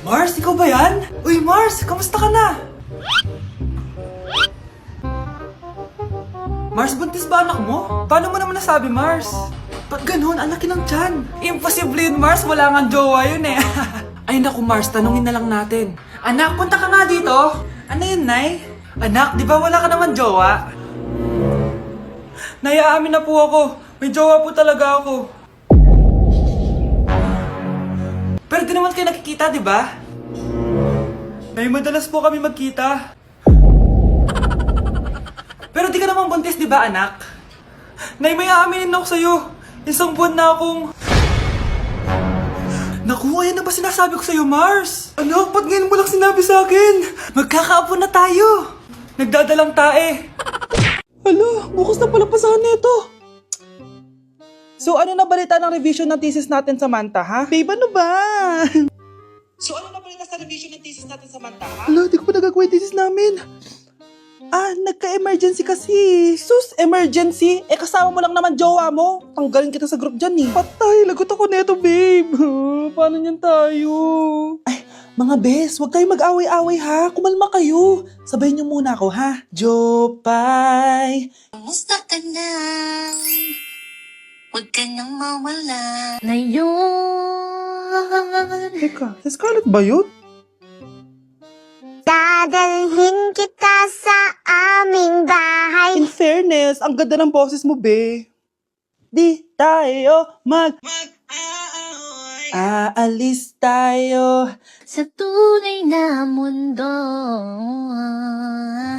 Mars, ikaw ba yan? Uy, Mars, kamusta ka na? Mars, buntis ba anak mo? Paano mo naman nasabi, Mars? Ba't ganun? Ang laki ng tiyan. Imposible yun, Mars. Wala nga jowa yun eh. Ay naku, Mars, tanungin na lang natin. Anak, punta ka nga dito. Ano yun, Nay? Anak, di ba wala ka naman jowa? Nay, aamin na po ako. May jowa po talaga ako. Pero di naman kayo nakikita, di ba? Nay, madalas po kami magkita. Pero di ka naman buntis, di ba, anak? Nay, may aaminin ako sa'yo. Isang buwan na akong... Naku, ayan na ba sinasabi ko sa'yo, Mars? Anak, ba't ngayon mo lang sinabi sa akin? Magkakaapo na tayo. Nagdadalang tae. Hala, bukas na pala pasahan nito. So, ano na balita ng revision ng thesis natin, Samantha, ha? Babe, ano ba? So, ano na balita sa revision ng thesis natin, Samantha, ha? Hala, di ko pa nagagawa yung thesis namin. Nagka-emergency kasi. Sus, emergency? Kasama mo lang naman jowa mo. Tanggalin kita sa group dyan eh. Patay, lagot ako neto, babe. Paano niyan tayo? Ay, mga bes, huwag kayo mag-away-away ha. Kumalma kayo. Sabayin niyo muna ako ha. Jopay. Kumusta ka na? Huwag ka nang mawala. Ngayon. Teka, si Scarlett ba yun? Dadalhin kita sa aming bahay. In fairness, ang ganda ng boses mo, be. Di tayo aalis tayo. Sa tunay na mundo.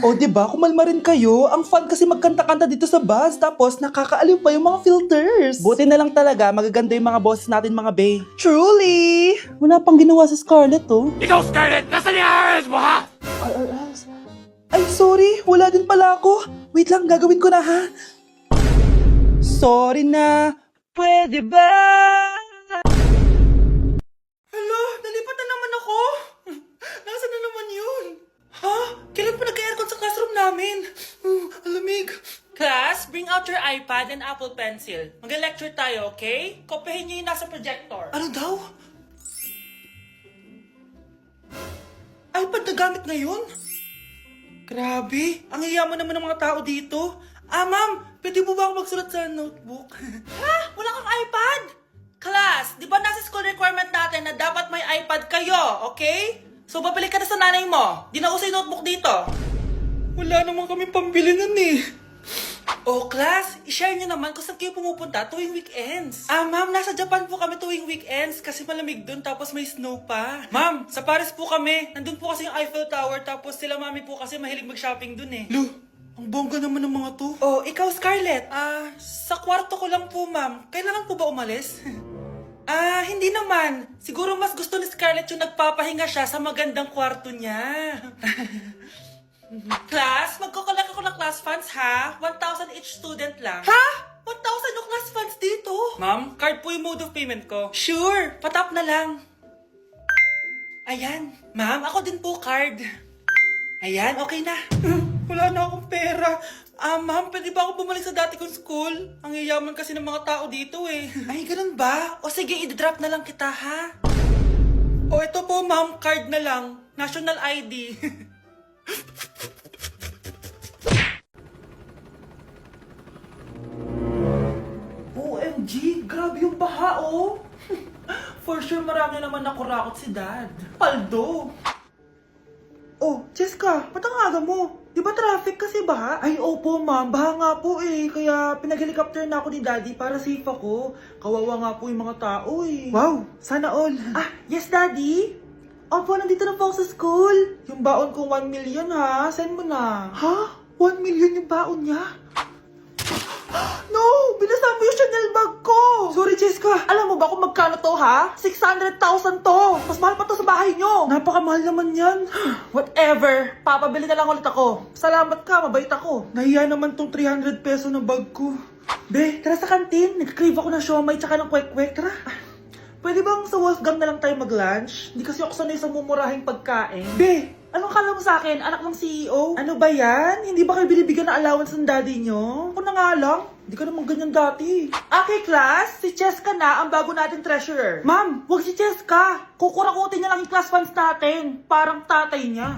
O, diba? Kumalma rin kayo. Ang fun kasi magkanta-kanta dito sa bus. Tapos, nakakaaliw pa yung mga filters. Buti na lang talaga, magaganda yung mga boses natin, mga bae. Truly! Wala pang ginawa sa Scarlett, oh. Ikaw, Scarlett! Nasaan yung RS mo, ha? Ay, sorry. Wala din pala ako. Wait lang, gagawin ko na, ha? Sorry na. Pwede ba? Hello, nalipat na naman ako. Nasaan na naman yun? Ha? Kailan pa nagka-aircon sa classroom namin? Alamig. Class, bring out your iPad and Apple Pencil. Mag-lecture tayo, okay? Kopyahin niyo yung nasa projector. Ano daw? iPad na gamit ngayon? Grabe, ang yayaman naman ng mga tao dito. Ma'am, pwede mo ba ako magsulat sa notebook? Ha? Wala kang iPad? Class, di ba nasa school requirement natin na dapat may iPad kayo, okay? So, babalik ka na sa nanay mo. Di na uso yung notebook dito. Wala naman kami pambili nun eh. Oh, class, i-share nyo naman kung saan kayo pumupunta tuwing weekends. Ma'am, nasa Japan po kami tuwing weekends kasi malamig dun tapos may snow pa. Ma'am, sa Paris po kami. Nandun po kasi yung Eiffel Tower tapos sila mami po kasi mahilig mag-shopping dun eh. Lu, ang bongga naman ng mga to. Oh, ikaw Scarlett. Sa kwarto ko lang po, ma'am. Kailangan po ba umalis? Hindi naman. Siguro mas gusto ni Scarlett yung nagpapahinga siya sa magandang kwarto niya. Class, magkukulak ako ng class funds ha? 1,000 each student lang. Ha? 1,000 yung class funds dito? Ma'am, card po yung mode of payment ko. Sure, patap na lang. Ayan. Ma'am, ako din po card. Ayan, okay na. Wala na akong pera. Ma'am, pwede ba ako bumalik sa dati kong school? Ang yayaman kasi ng mga tao dito eh. Ay, ganun ba? O sige, i-drop na lang kita ha? O ito po ma'am, card na lang. National ID. OMG, grabe yung baha oh. For sure marami naman nakurakot si Dad. Paldo. Oh, Cheska, ba't ang aga mo? Di ba traffic kasi baha? Ay, opo ma'am, baha nga po eh. Kaya pinag-helicopter na ako ni Daddy para safe ako. Kawawa nga po yung mga tao eh. Wow, sana all. Yes Daddy? Opo, nandito na po ako sa school. Yung baon kong 1 million ha, send mo na. Ha? 1 million yung baon niya? No! Binasa mo yung Chanel bag ko! Sorry, Cheska. Alam mo ba kung magkano to, ha? 600,000 to! Mas mahal pa to sa bahay nyo! Napakamahal naman yan. Whatever. Papabili na lang ulit ako. Salamat ka, mabait ako. Nahiya naman tong 300 peso na bag ko. Be, tara sa kantin. Nagka-crave ako ng siomay tsaka ng kwek-kwek. Tara. Pwede bang sa Wolfgang na lang tayo mag-lunch? Hindi kasi ako sanay sa mumurahing pagkain. Be, anong kala mo sa akin? Anak ng CEO? Ano ba yan? Hindi ba kayo binibigyan na allowance ng daddy nyo? Ako na nga lang. Hindi ka naman ganyan dati. Okay, class. Si Cheska na ang bago nating treasurer. Ma'am, wag si Cheska. Kukurakutin niya lang yung class funds natin. Parang tatay niya.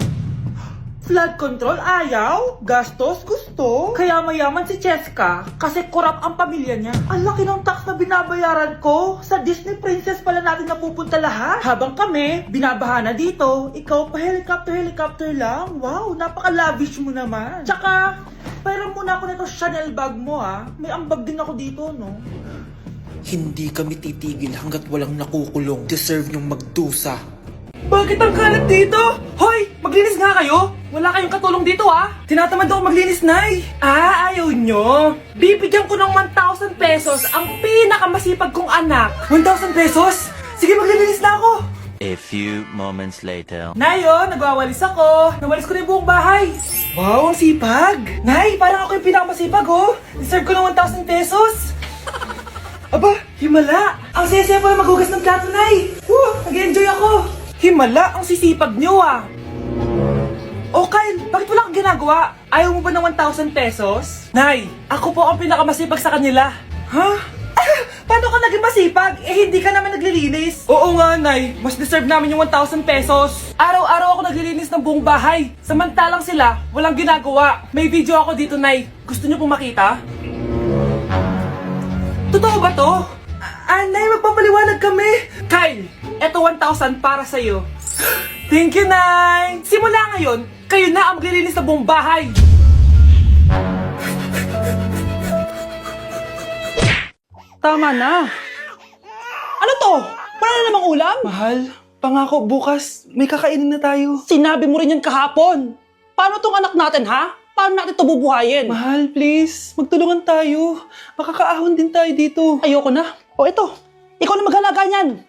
Flood control, ayaw. Gastos, gusto. Kaya mayaman si Cheska kasi korap ang pamilya niya. Ang laki ng tax na binabayaran ko. Sa Disney Princess pala natin napupunta lahat. Habang kami, binabaha na dito. Ikaw pa helicopter lang. Wow, napaka-lavish mo naman. Tsaka, pairam muna ako nito Chanel bag mo ah. May ambag din ako dito, no? Hindi kami titigil hanggat walang nakukulong. Deserve niyong magdusa. Bakit ang kalat dito? Hoy! Maglinis nga kayo! Wala kayong katulong dito ah! Tinatamad ako maglinis, Nay! Ah, ayaw nyo! Bibigyan ko ng 1,000 pesos ang pinakamasipag kong anak! 1,000 pesos? Sige, maglilinis na ako! A few moments later. Nay, oh, nagwawalis ako! Nawalis ko na yung buong bahay! Wow, ang sipag! Nay, parang ako yung pinakamasipag, oh! Deserve ko ng 1,000 pesos! Aba, himala! Ang saya-saya pala maghugas ng plato, Nay! Woo! Nag-enjoy ako! Himala, ang sisipag nyo ah! Oh Kyle, bakit wala kang ginagawa? Ayaw mo ba ng 1,000 pesos? Nay, ako po ang pinakamasipag sa kanila. Ha? Paano ka naging masipag? Eh hindi ka naman naglilinis. Oo nga, Nay. Mas deserve namin yung 1,000 pesos. Araw-araw ako naglilinis ng buong bahay. Samantalang sila, walang ginagawa. May video ako dito, Nay. Gusto niyo pong makita? Totoo ba to? Nay, magpapaliwanag kami. Kyle, eto 1,000 para sa'yo. Thank you, Nay! Simula ngayon, kayo na ang maglilinis ng buong bahay! Tama na! Ano to? Wala na namang ulam? Mahal, pangako bukas may kakainin na tayo. Sinabi mo rin yan kahapon! Paano tong anak natin, ha? Paano natin ito bubuhayin? Mahal, please. Magtulungan tayo. Makakaahon din tayo dito. Ayoko na. O ito, ikaw na maghalaga niyan.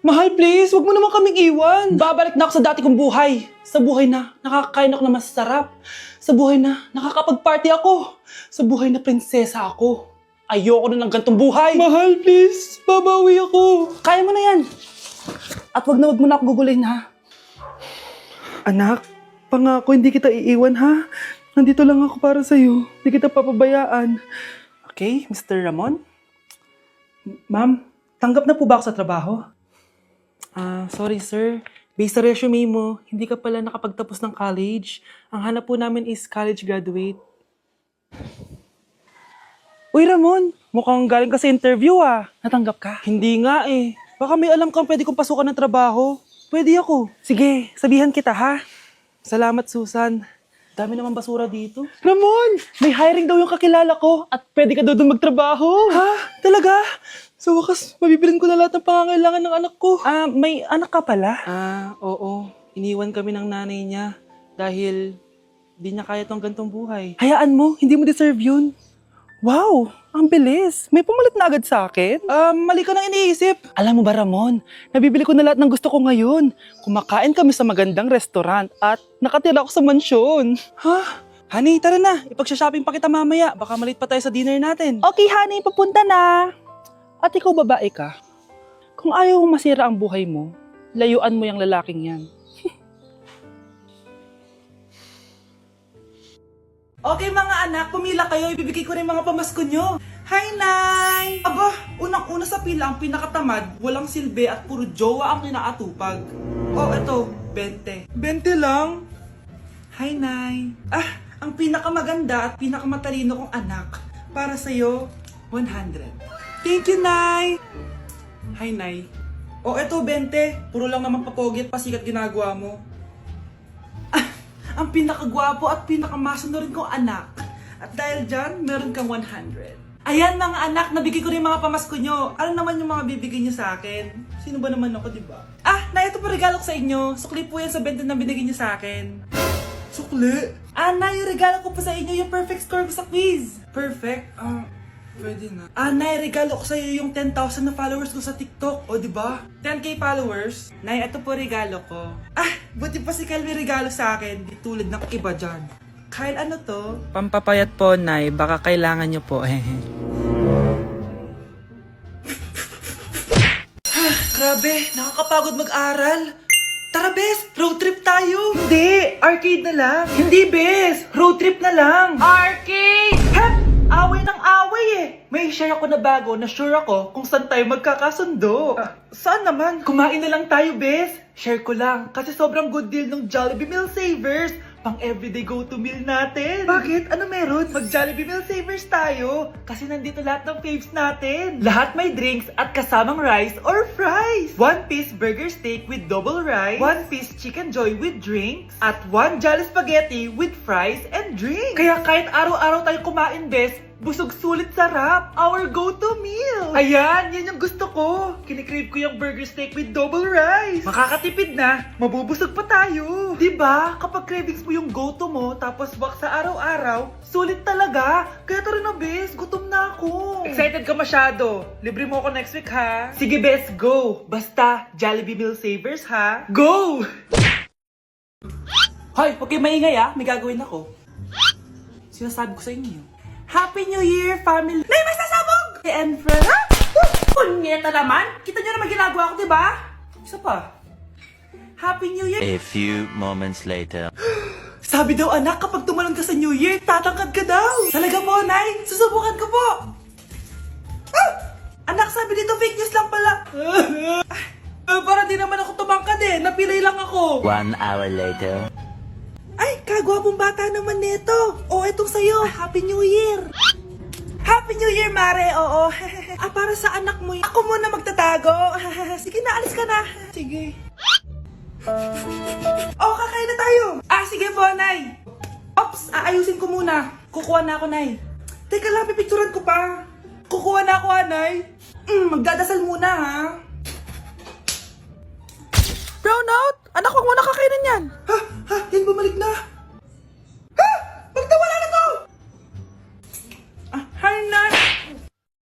Mahal, please. Huwag mo naman kaming iwan. Babalik na ako sa dati kong buhay. Sa buhay na nakakain ako na masarap. Sa buhay na nakakapag-party ako. Sa buhay na prinsesa ako. Ayoko na ng gantong buhay. Mahal, please. Babawi ako. Kaya mo na yan. At wag mo na ako gugulin, ha? Anak, pangako hindi kita iiwan, ha? Nandito lang ako para sa'yo. Hindi kita papabayaan. Okay, Mr. Ramon? Ma'am, tanggap na po ba ako sa trabaho? Sorry sir. Based sa resume mo, hindi ka pala nakapagtapos ng college. Ang hanap po namin is college graduate. Uy Ramon, mukhang galing ka sa interview ah. Natanggap ka? Hindi nga eh. Baka may alam kang pwede kong pasukan ng trabaho. Pwede ako. Sige, sabihan kita ha. Salamat Susan. Dami naman basura dito. Ramon, may hiring daw yung kakilala ko at pwede ka daw doon magtrabaho. Ha? Talaga? Sa wakas, mabibilin ko na lahat ng pangangailangan ng anak ko. May anak ka pala? Oo. Iniwan kami ng nanay niya dahil di niya kaya tong gantong buhay. Hayaan mo, hindi mo deserve yun. Wow, ang bilis. May pumalit na agad sa akin? Mali ka nang iniisip. Alam mo ba Ramon, nabibili ko na lahat ng gusto ko ngayon. Kumakain kami sa magandang restaurant at nakatira ako sa mansyon. Ha? Honey, tara na. Ipag-shopping pa kita mamaya. Baka malit pa tayo sa dinner natin. Okay, honey. Papunta na. At ikaw babae ka, kung ayaw mong masira ang buhay mo, layuan mo yung lalaking yan. Okay mga anak, pumila kayo. Ibibigay ko rin mga pamasko nyo. Hi, Nay! Aba, unang-una sa pila ang pinakatamad, walang silbi at puro jowa ang kinaatupag. Oh, eto, 20. 20 lang? Hi, Nay! Ang pinakamaganda at pinakamatalino kong anak, para sa'yo, 100. Thank you, Nay! Hi, Nay. Oh, eto, 20. Puro lang naman papogi at pasikat ginagawa mo. Ang pinakagwapo at pinakamasano rin kong anak. At dahil dyan, meron kang 100. Ayan mga anak, nabigay ko rin mga pamasko nyo. Ano naman yung mga bibigay nyo sa akin? Sino ba naman ako, diba? Nay, ito po regalo ko sa inyo. Sukli po yan sa 20 na binigay nyo sa akin. Sukli? Nay, yung regalo ko po sa inyo, yung perfect score ko sa quiz. Perfect? Pwede na. Nay, regalo ko sa'yo yung 10,000 na followers ko sa TikTok. O, diba? 10k followers. Nay, ito po regalo ko. Buti pa si Kyle may regalo sa akin. Di tulad ng iba dyan. Kyle, ano to? Pampapayat po, Nay. Baka kailangan nyo po. Grabe, nakakapagod mag-aral. Tara, Bes! Road trip tayo! Hindi! Arcade na lang! Hindi, Bes! Road trip na lang! Arcade! Ha? Away ng away eh. May share ako na bago na sure ako kung saan tayo magkakasundo. Saan naman? Kumain na lang tayo, bes. Share ko lang kasi sobrang good deal ng Jollibee Meal Savers. Pang everyday go-to meal natin. Bakit? Ano meron? Mag Jollibee Meal Savers tayo. Kasi nandito lahat ng faves natin. Lahat may drinks at kasamang rice or fries. 1-piece burger steak with double rice. 1-piece chicken joy with drinks. At 1 Jolly Spaghetti with fries and drinks. Kaya kahit araw-araw tayo kumain, bes, busog sulit sarap. Our go-to meal. Ayan, yan yung gusto ko. Kinikrave ko yung burger steak with double rice. Makakatipid na, mabubusog pa tayo. Diba? Kapag cravings mo yung go-to mo, tapos wak sa araw-araw, sulit talaga. Kaya tara na, bes. Gutom na ako. Excited ka masyado. Libre mo ako next week, ha? Sige, bes, go. Basta, Jollibee Meal Savers, ha? Go! Hoy, huwag kayo maingay, ha? May gagawin ako. Sinasabi ko sa inyo. Happy New Year, family! Nay, mas nasabog! And friends, ha? Punyeta naman! Kita nyo naman ginagawa ko, diba? Isa pa. Happy New Year! A few moments later. Sabi daw anak, kapag tumalon ka sa New Year, tatangkad ka daw! Talaga po, Nay? Susubukan ko po! Ah! Anak, sabi dito fake news lang pala! Para di naman ako tumangkad eh! Napilay lang ako! 1 hour later. Ay, kagwapong bata naman nito. O, etong sa'yo. Happy New Year. Happy New Year, Mare. Oo. Para sa anak mo. Ako muna magtatago. Sige na, alis ka na. Sige. Kakain na tayo. Sige po, Nay. Ops, aayusin ko muna. Kukuha na ako, Nay. Teka lang, pipicturan ko pa. Kukuha na ako, Nay. Magdadasal muna, ha. Brownout! Anak, wag mo na kakainin yan! Yan bumalik na!